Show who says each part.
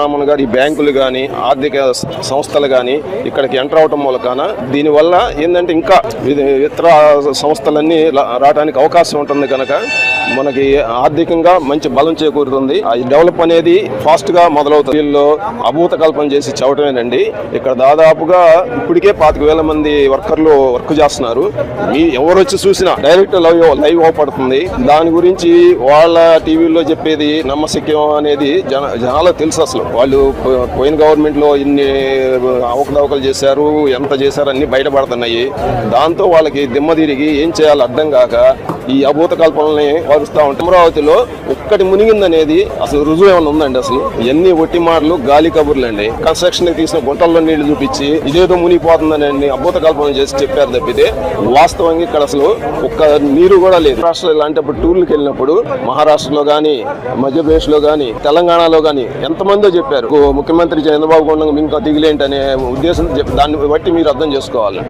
Speaker 1: రామన్ గారు ఈ బ్యాంకులు కానీ ఆర్థిక సంస్థలు కానీ ఇక్కడికి ఎంటర్ అవటం మూలకాన దీనివల్ల ఏంటంటే ఇంకా ఇతర సంస్థలన్నీ రావడానికి అవకాశం ఉంటుంది కనుక మనకి ఆర్థికంగా మంచి బలం చేకూరుతుంది. ఈ డెవలప్ అనేది ఫాస్ట్ గా మొదలవుతుంది. వీళ్ళు అభూత కల్పన చేసి చవటమేనండి. ఇక్కడ దాదాపుగా ఇప్పటికే 25,000 మంది వర్కర్లు వర్క్ చేస్తున్నారు. ఎవరు వచ్చి చూసినా డైరెక్ట్ లైవ్ అవపడుతుంది. దాని గురించి వాళ్ళ టీవీలో చెప్పేది నమ్మశక్యం అనేది జనాలకు తెలుసు. అసలు వాళ్ళు పోయిన గవర్నమెంట్ లో ఇన్ని అవకతవకలు చేశారు, ఎంత చేశారు అన్ని బయటపడుతున్నాయి. దాంతో వాళ్ళకి దిమ్మ తిరిగి ఏం చేయాలో అర్థం కాక ఈ అభూత కల్పనల్ని వారుస్తూ ఉంటాం. అమరావతిలో ఒక్కటి మునిగిందనేది అసలు రుజువు ఏమైనా ఉందండి? అసలు ఇవన్నీ ఒట్టి మాటలు, గాలి కబుర్లు అండి. కన్స్ట్రక్షన్ తీసిన గుంటల్లో నీళ్లు చూపించి ఇదేదో మునిగిపోతుందని అభూత కల్పన చేసి చెప్పారు తప్పితే వాస్తవంగా ఇక్కడ అసలు ఒక్క నీరు కూడా లేదు. రాష్ట్రాలు ఇలాంటప్పుడు టూర్లకు వెళ్ళినప్పుడు మహారాష్ట్రలో కానీ, మధ్యప్రదేశ్ లో కానీ, తెలంగాణలో కానీ ఎంతమందో చెప్పారు ముఖ్యమంత్రి చంద్రబాబు కొండ ఇంకా దిగులేంటి అనే ఉద్దేశం. దాన్ని బట్టి మీరు అర్థం చేసుకోవాలి.